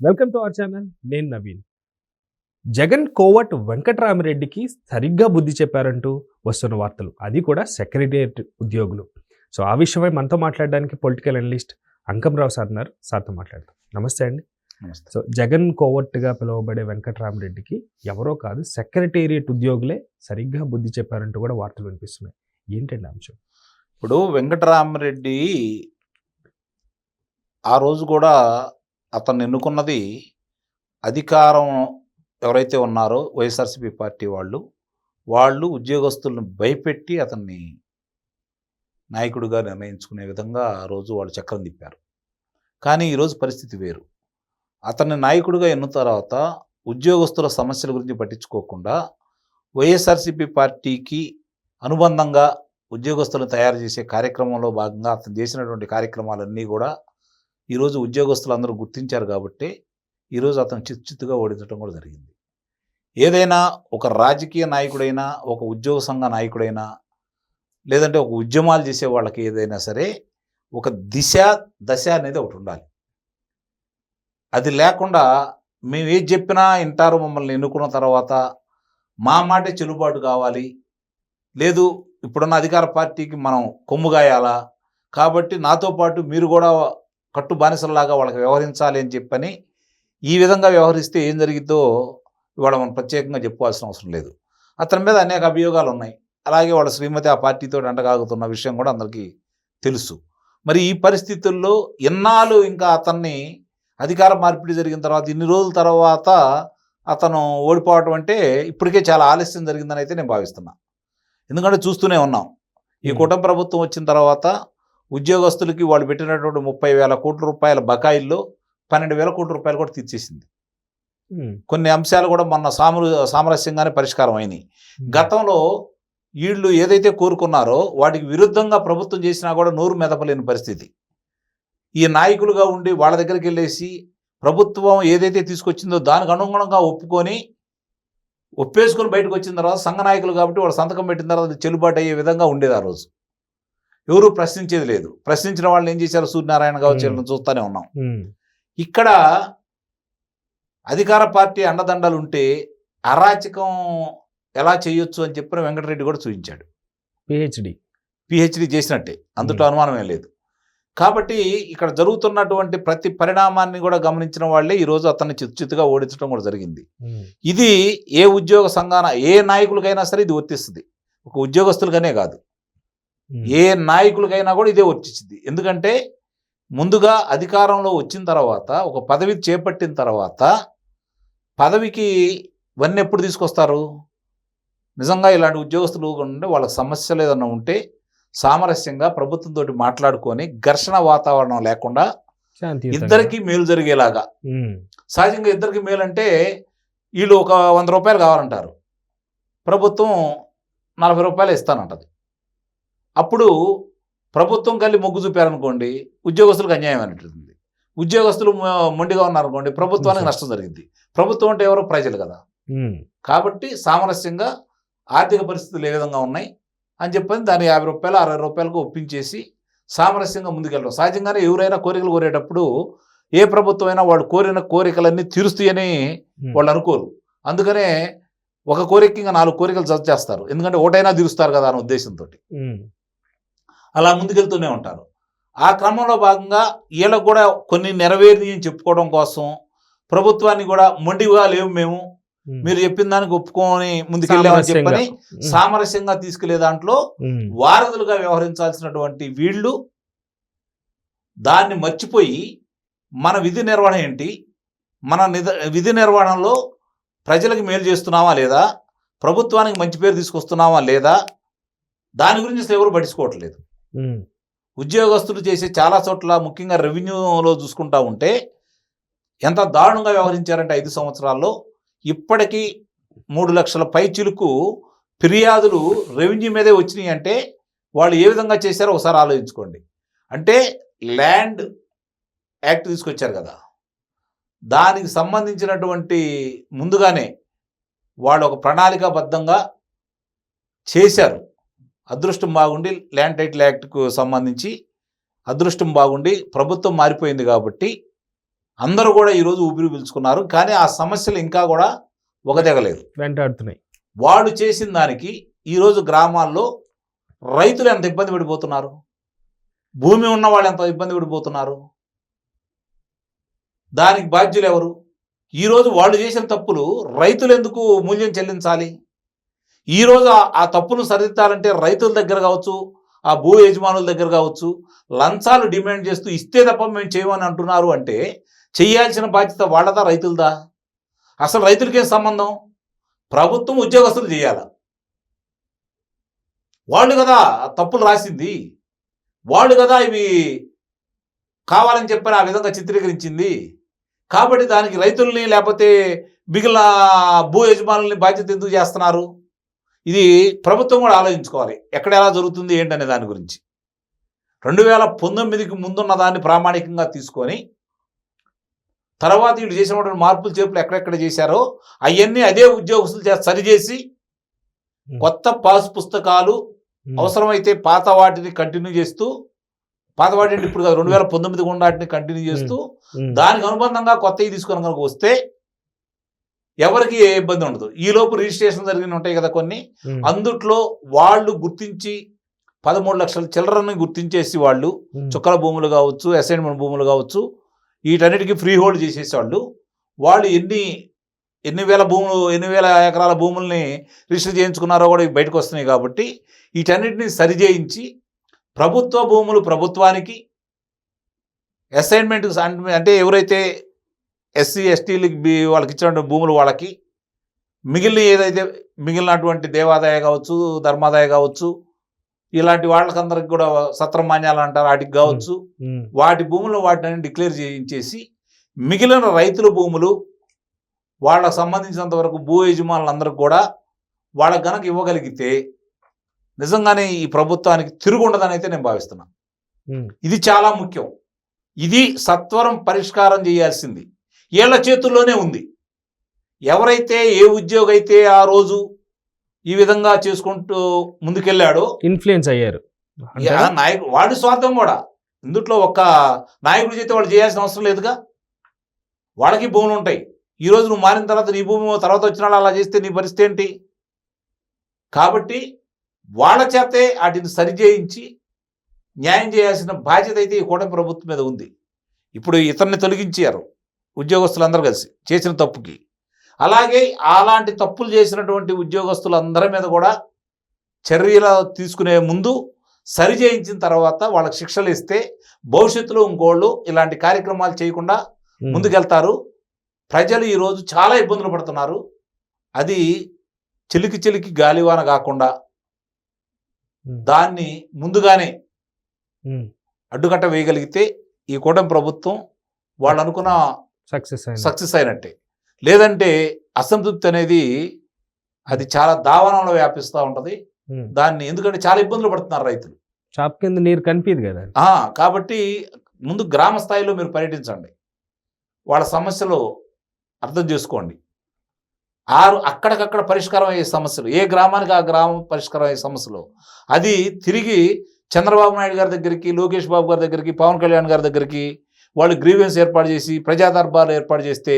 Welcome to our channel. నేను నవీన్. జగన్ కోవట్ వెంకట్రామరెడ్డికి సరిగ్గా బుద్ధి చెప్పారంటూ వస్తున్న వార్తలు, అది కూడా సెక్రటేరియట్ ఉద్యోగులు. సో ఆ విషయమై మనతో మాట్లాడడానికి పొలిటికల్ అనలిస్ట్ అంకంరావు సార్ ఉన్నారు. సార్తో మాట్లాడతాం. నమస్తే అండి. నమస్తే. సో జగన్ కోవట్గా పిలువబడే వెంకట్రామరెడ్డికి ఎవరో కాదు, సెక్రటేరియట్ ఉద్యోగులే సరిగ్గా బుద్ధి చెప్పారంటూ కూడా వార్తలు వినిపిస్తున్నాయి. ఏంటండి అంశం? ఇప్పుడు వెంకటరామరెడ్డి ఆ రోజు కూడా అతన్ని ఎన్నుకున్నది అధికారం ఎవరైతే ఉన్నారో వైఎస్ఆర్సీపీ పార్టీ వాళ్ళు ఉద్యోగస్తులను భయపెట్టి అతన్ని నాయకుడిగా నిర్ణయించుకునే విధంగా ఆ రోజు వాళ్ళు చక్రం తిప్పారు. కానీ ఈరోజు పరిస్థితి వేరు. అతన్ని నాయకుడిగా ఎన్నున్న తర్వాత ఉద్యోగస్తుల సమస్యల గురించి పట్టించుకోకుండా వైఎస్ఆర్సీపీ పార్టీకి అనుబంధంగా ఉద్యోగస్తులను తయారు చేసే కార్యక్రమంలో భాగంగా అతను చేసినటువంటి కార్యక్రమాలన్నీ కూడా ఈరోజు ఉద్యోగస్తులు అందరూ గుర్తించారు. కాబట్టి ఈరోజు అతను చిత్తుగా ఓడించడం కూడా జరిగింది. ఏదైనా ఒక రాజకీయ నాయకుడైనా, ఒక ఉద్యోగ సంఘ నాయకుడైనా, లేదంటే ఒక ఉద్యమాలు చేసే వాళ్ళకి ఏదైనా సరే ఒక దశ అనేది ఒకటి ఉండాలి. అది లేకుండా మేము ఏది చెప్పినా వింటారు, మమ్మల్ని ఎన్నుకున్న తర్వాత మా మాటే చెల్లుబాటు కావాలి, లేదు ఇప్పుడున్న అధికార పార్టీకి మనం కొమ్ముగాయాలా, కాబట్టి నాతో పాటు మీరు కూడా కట్టు బానిసలాగా వాళ్ళకి వ్యవహరించాలి అని చెప్పని ఈ విధంగా వ్యవహరిస్తే ఏం జరిగిద్దో ఇవాళ మనం ప్రత్యేకంగా చెప్పుకోవాల్సిన అవసరం లేదు. అతని మీద అనేక అభియోగాలు ఉన్నాయి. అలాగే వాళ్ళ శ్రీమతి ఆ పార్టీతో అంటగాగుతున్న విషయం కూడా అందరికీ తెలుసు. మరి ఈ పరిస్థితుల్లో ఎన్నాళ్ళు ఇంకా అతన్ని అధికార మార్పిడి జరిగిన తర్వాత ఇన్ని రోజుల తర్వాత అతను ఓడిపోవటం అంటే ఇప్పటికే చాలా ఆలస్యం జరిగిందని అయితే నేను భావిస్తున్నా. ఎందుకంటే చూస్తూనే ఉన్నాం, ఈ కూటమి ప్రభుత్వం వచ్చిన తర్వాత ఉద్యోగస్తులకి వాళ్ళు పెట్టినటువంటి 30,000 కోట్ల రూపాయల బకాయిల్లో 12,000 కోట్ల రూపాయలు కూడా తీర్చేసింది. కొన్ని అంశాలు కూడా మొన్న సామరస్యంగానే పరిష్కారం అయినాయి. గతంలో వీళ్ళు ఏదైతే కోరుకున్నారో వాటికి విరుద్ధంగా ప్రభుత్వం చేసినా కూడా నోరు మెదపలేని పరిస్థితి. ఈ నాయకులుగా ఉండి వాళ్ళ దగ్గరికి వెళ్ళేసి ప్రభుత్వం ఏదైతే తీసుకొచ్చిందో దానికి అనుగుణంగా ఒప్పేసుకొని బయటకు వచ్చిన తర్వాత సంఘ నాయకులు కాబట్టి వాళ్ళు సంతకం పెట్టిన తర్వాత అది చెల్లుబాటు అయ్యే విధంగా ఉండేది. ఆ రోజు ఎవరు ప్రశ్నించేది లేదు. ప్రశ్నించిన వాళ్ళని ఏం చేశారు, సూర్యనారాయణ కావచ్చు, చూస్తూనే ఉన్నాం. ఇక్కడ అధికార పార్టీ అండదండలు ఉంటే అరాచకం ఎలా చేయొచ్చు అని చెప్పిన వెంకటరెడ్డి కూడా చూపించాడు. పిహెచ్డి చేసినట్టే, అందులో అనుమానమే లేదు. కాబట్టి ఇక్కడ జరుగుతున్నటువంటి ప్రతి పరిణామాన్ని కూడా గమనించిన వాళ్ళే ఈరోజు అతన్ని చిత్తుగా ఓడించడం కూడా జరిగింది. ఇది ఏ ఉద్యోగ సంఘాన ఏ నాయకులకైనా సరే ఇది వర్తిస్తుంది. ఒక ఉద్యోగస్తులుగానే కాదు, ఏ నాయకులకైనా కూడా ఇదే వర్తించింది. ఎందుకంటే ముందుగా అధికారంలో వచ్చిన తర్వాత ఒక పదవి చేపట్టిన తర్వాత పదవికి ఇవన్నీ ఎప్పుడు తీసుకొస్తారు? నిజంగా ఇలాంటి ఉద్యోగస్తులు ఉంటే వాళ్ళకి సమస్యలు ఏదన్నా ఉంటే సామరస్యంగా ప్రభుత్వంతో మాట్లాడుకొని ఘర్షణ వాతావరణం లేకుండా ఇద్దరికీ మేలు జరిగేలాగా. సహజంగా ఇద్దరికి మేలు అంటే వీళ్ళు ఒక 100 రూపాయలు కావాలంటారు, ప్రభుత్వం 40 రూపాయలు ఇస్తానంటది. అప్పుడు ప్రభుత్వం కలిసి మొగ్గు చూపారనుకోండి, ఉద్యోగస్తులకు అన్యాయం అనేటుంది. ఉద్యోగస్తులు మొండిగా ఉన్నారనుకోండి, ప్రభుత్వానికి నష్టం జరిగింది. ప్రభుత్వం అంటే ఎవరో ప్రజలు కదా. కాబట్టి సామరస్యంగా ఆర్థిక పరిస్థితులు ఏ విధంగా ఉన్నాయి అని చెప్పని దాన్ని 50 రూపాయలు 60 రూపాయలకు ఒప్పించేసి సామరస్యంగా ముందుకెళ్ళడం. సహజంగానే ఎవరైనా కోరికలు కోరేటప్పుడు ఏ ప్రభుత్వం అయినా వాళ్ళు కోరిన కోరికలన్నీ తీరుస్తాయని వాళ్ళు అనుకోరు. అందుకనే ఒక కోరిక ఇంకా 4 కోరికలు జత చేస్తారు, ఎందుకంటే ఒకటైనా తీరుస్తారు కదా అనే ఉద్దేశంతో అలా ముందుకెళ్తూనే ఉంటారు. ఆ క్రమంలో భాగంగా వీళ్ళకు కూడా కొన్ని నెరవేరి అని చెప్పుకోవడం కోసం ప్రభుత్వాన్ని కూడా మొండిగా లేవు, మేము మీరు చెప్పిన దానికి ఒప్పుకొని ముందుకెళ్ళామని చెప్పని సామరస్యంగా తీసుకెళ్లే దాంట్లో వారధులుగా వ్యవహరించాల్సినటువంటి వీళ్ళు దాన్ని మర్చిపోయి మన విధి నిర్వహణ ఏంటి, మన విధి నిర్వహణలో ప్రజలకు మేలు చేస్తున్నామా లేదా, ప్రభుత్వానికి మంచి పేరు తీసుకొస్తున్నామా లేదా, దాని గురించి ఎవరు పట్టించుకోవట్లేదు. ఉద్యోగస్తులు చేసే చాలా చోట్ల ముఖ్యంగా రెవెన్యూలో చూసుకుంటా ఉంటే ఎంత దారుణంగా వ్యవహరించారంటే 5 సంవత్సరాల్లో ఇప్పటికీ 3 లక్షల పైచిలుకు ఫిర్యాదులు రెవెన్యూ మీదే వచ్చినాయి. అంటే వాళ్ళు ఏ విధంగా చేశారో ఒకసారి ఆలోచించుకోండి. అంటే ల్యాండ్ యాక్ట్ తీసుకొచ్చారు కదా, దానికి సంబంధించినటువంటి ముందుగానే వాళ్ళు ఒక ప్రణాళికాబద్ధంగా చేశారు. అదృష్టం బాగుండి ల్యాండ్ టైటిల్ యాక్ట్కు సంబంధించి అదృష్టం బాగుండి ప్రభుత్వం మారిపోయింది కాబట్టి అందరూ కూడా ఈరోజు ఊపిరి పీల్చుకున్నారు. కానీ ఆ సమస్యలు ఇంకా కూడా ఒకదెగలేదు, వెంటాడుతున్నాయి. వాళ్ళు చేసిన దానికి ఈరోజు గ్రామాల్లో రైతులు ఎంత ఇబ్బంది పడిపోతున్నారు, భూమి ఉన్న వాళ్ళు ఎంత ఇబ్బంది పడిపోతున్నారు. దానికి బాధ్యులు ఎవరు? ఈరోజు వాళ్ళు చేసిన తప్పులు రైతులు ఎందుకు మూల్యం చెల్లించాలి? ఈరోజు ఆ తప్పును సరిదిద్దాలంటే రైతుల దగ్గర కావచ్చు, ఆ భూ యజమానుల దగ్గర కావచ్చు, లంచాలు డిమాండ్ చేస్తూ ఇస్తే తప్ప మేము చేయమని అంటున్నారు అంటే చేయాల్సిన బాధ్యత వాళ్ళదా రైతులదా? అసలు రైతులకేం సంబంధం? ప్రభుత్వం ఉద్యోగస్తులు చేయాల. వాళ్ళు కదా తప్పులు రాసింది, వాళ్ళు కదా ఇవి కావాలని చెప్పని ఆ విధంగా చిత్రీకరించింది. కాబట్టి దానికి రైతుల్ని లేకపోతే మిగిలిన భూ యజమానుల్ని బాధ్యత ఎందుకు చేస్తున్నారు? ఇది ప్రభుత్వం కూడా ఆలోచించుకోవాలి, ఎక్కడ ఎలా జరుగుతుంది ఏంటనే దాని గురించి. 2019కి ముందున్న దాన్ని ప్రామాణికంగా తీసుకొని తర్వాత వీళ్ళు చేసినటువంటి మార్పులు చేర్పులు ఎక్కడెక్కడ చేశారో అవన్నీ అదే ఉద్యోగస్తులు సరిచేసి కొత్త పాస్ పుస్తకాలు అవసరమైతే పాత వాటిని కంటిన్యూ చేస్తూ, పాత వాటిని ఇప్పుడు 2019 వాటిని కంటిన్యూ చేస్తూ దానికి అనుబంధంగా కొత్తవి తీసుకొని కనుక వస్తే ఎవరికి ఏ ఇబ్బంది ఉండదు. ఈలోపు రిజిస్ట్రేషన్ జరిగిన ఉంటాయి కదా కొన్ని, అందుట్లో వాళ్ళు గుర్తించి 13 లక్షల చిల్లరని గుర్తించేసి వాళ్ళు చుక్కల భూములు కావచ్చు, అసైన్మెంట్ భూములు కావచ్చు, వీటన్నిటికీ ఫ్రీ హోల్డ్ చేసేసేవాళ్ళు. వాళ్ళు ఎన్ని వేల ఎకరాల భూముల్ని రిజిస్టర్ చేయించుకున్నారో కూడా బయటకు వస్తున్నాయి. కాబట్టి వీటన్నిటిని సరిచేయించి ప్రభుత్వ భూములు ప్రభుత్వానికి, అసైన్మెంట్ అంటే ఎవరైతే ఎస్సీ ఎస్టీలకి వాళ్ళకి ఇచ్చినటువంటి భూములు వాళ్ళకి, మిగిలినటువంటి దేవాదాయ కావచ్చు, ధర్మాదాయ కావచ్చు, ఇలాంటి వాళ్ళకందరికి కూడా సత్రం మాన్యాలు అంటారు వాటికి కావచ్చు, వాటి భూములు వాటిని డిక్లేర్ చేయించేసి మిగిలిన రైతుల భూములు వాళ్ళకు సంబంధించినంత వరకు భూ యజమానులందరికీ కూడా వాళ్ళకి గనక ఇవ్వగలిగితే నిజంగానే ఈ ప్రభుత్వానికి తిరుగుండదని అయితే నేను భావిస్తున్నాను. ఇది చాలా ముఖ్యం. ఇది సత్వరం పరిష్కారం చేయాల్సింది వీళ్ళ చేతుల్లోనే ఉంది. ఎవరైతే ఏ ఉద్యోగి అయితే ఆ రోజు ఈ విధంగా చేసుకుంటూ ముందుకెళ్ళాడో ఇన్ఫ్లుయెన్స్ అయ్యారు నాయకుడు, వాడి స్వార్థం కూడా ఇందుట్లో ఒక్క నాయకుడి చేస్తే వాళ్ళు చేయాల్సిన అవసరం లేదుగా. వాళ్ళకి భూములు ఉంటాయి. ఈరోజు నువ్వు మారిన తర్వాత నీ భూమి తర్వాత వచ్చిన వాళ్ళు అలా చేస్తే నీ పరిస్థితి ఏంటి? కాబట్టి వాళ్ళ చేతే వాటిని సరిచేయించి న్యాయం చేయాల్సిన బాధ్యత అయితే ఈ కూటమి ప్రభుత్వం మీద ఉంది. ఇప్పుడు ఇతన్ని తొలగించారు ఉద్యోగస్తులందరూ కలిసి చేసిన తప్పుకి. అలాగే అలాంటి తప్పులు చేసినటువంటి ఉద్యోగస్తులందరి మీద కూడా చర్యలు తీసుకునే ముందు సరి చేయించిన తర్వాత వాళ్ళకి శిక్షలు ఇస్తే భవిష్యత్తులో ఇంకోళ్ళు ఇలాంటి కార్యక్రమాలు చేయకుండా ముందుకెళ్తారు. ప్రజలు ఈరోజు చాలా ఇబ్బందులు పడుతున్నారు. అది చిలికి గాలివాన కాకుండా దాన్ని ముందుగానే అడ్డుకట్ట వేయగలిగితే ఈ కూటమి ప్రభుత్వం వాళ్ళు అనుకున్న సక్సెస్ అయినట్టే. లేదంటే అసంతృప్తి అనేది అది చాలా దావానంలో వ్యాపిస్తూ ఉంటుంది. దాన్ని ఎందుకంటే చాలా ఇబ్బందులు పడుతున్నారు రైతులు. చాప్ కింద నీరు కనిపించదు కదా. కాబట్టి ముందు గ్రామ స్థాయిలో మీరు పర్యటించండి, వాళ్ళ సమస్యలు అర్థం చేసుకోండి. అక్కడికక్కడ పరిష్కారం అయ్యే సమస్యలు, ఏ గ్రామానికి ఆ గ్రామం పరిష్కారం అయ్యే సమస్యలు అది తిరిగి చంద్రబాబు నాయుడు గారి దగ్గరికి, లోకేష్ బాబు గారి దగ్గరికి, పవన్ కళ్యాణ్ గారి దగ్గరికి వాళ్ళు గ్రీవెన్స్ ఏర్పాటు చేసి ప్రజా దర్బార్లు ఏర్పాటు చేస్తే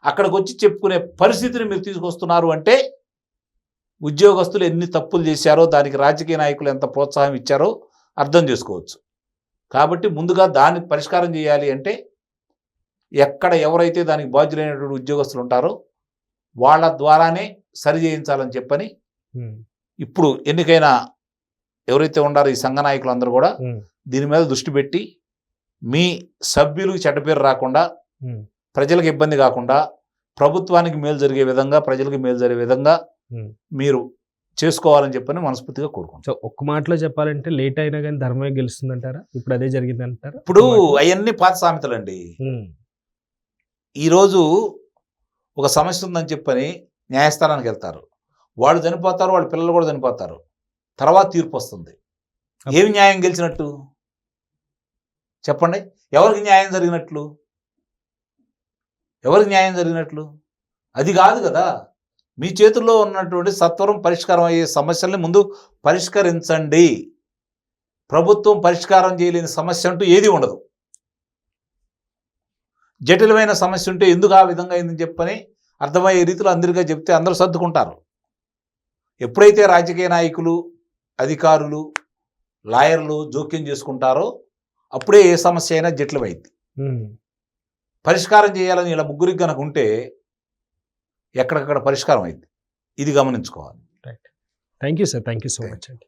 అక్కడికి వచ్చి చెప్పుకునే పరిస్థితిని మీరు తీసుకొస్తున్నారు అంటే ఉద్యోగస్తులు ఎన్ని తప్పులు చేశారో దానికి రాజకీయ నాయకులు ఎంత ప్రోత్సాహం ఇచ్చారో అర్థం చేసుకోవచ్చు. కాబట్టి ముందుగా దాన్ని పరిష్కారం చేయాలి అంటే ఎక్కడ ఎవరైతే దానికి బాధ్యులైనటువంటి ఉద్యోగస్తులు ఉంటారో వాళ్ళ ద్వారానే సరి చేయించాలని చెప్పని ఇప్పుడు ఎన్నికైన ఎవరైతే ఉన్నారో ఈ సంఘ నాయకులందరూ కూడా దీని మీద దృష్టి పెట్టి మీ సభ్యులకు చెడ్డ పేరు రాకుండా, ప్రజలకు ఇబ్బంది కాకుండా, ప్రభుత్వానికి మేలు జరిగే విధంగా, ప్రజలకు మేలు జరిగే విధంగా మీరు చేసుకోవాలని చెప్పని మనస్ఫూర్తిగా కోరుకుంటాం. సో ఒక్క మాటలో చెప్పాలంటే లేట్ అయినా కానీ ధర్మమే గెలుస్తుందంటారా? ఇప్పుడు అదే జరిగింది అంటారా? ఇప్పుడు అవన్నీ పాత సామెతలండి. ఈరోజు ఒక సమస్య ఉందని చెప్పని న్యాయస్థానానికి వెళ్తారు, వాళ్ళు చనిపోతారు, వాళ్ళ పిల్లలు కూడా చనిపోతారు, తర్వాత తీర్పు వస్తుంది. ఏమి న్యాయం గెలిచినట్టు చెప్పండి? ఎవరికి న్యాయం జరిగినట్లు? ఎవరికి న్యాయం జరిగినట్లు? అది కాదు కదా. మీ చేతుల్లో ఉన్నటువంటి సత్వరం పరిష్కారం అయ్యే సమస్యల్ని ముందు పరిష్కరించండి. ప్రభుత్వం పరిష్కారం చేయలేని సమస్య అంటూ ఏది ఉండదు. జటిలమైన సమస్య ఉంటే ఎందుకు ఆ విధంగా అయిందని చెప్పని అర్థమయ్యే రీతిలో అందరిగా చెప్తే అందరూ సర్దుకుంటారు. ఎప్పుడైతే రాజకీయ నాయకులు, అధికారులు, లాయర్లు జోక్యం చేసుకుంటారో అప్పుడే ఏ సమస్య అయినా జటిలమైంది. పరిష్కారం చేయాలని ఇలా ముగ్గురికి కనుక ఉంటే ఎక్కడికక్కడ పరిష్కారం అయింది. ఇది గమనించుకోవాలి. Thank you sir, thank you so much అండి.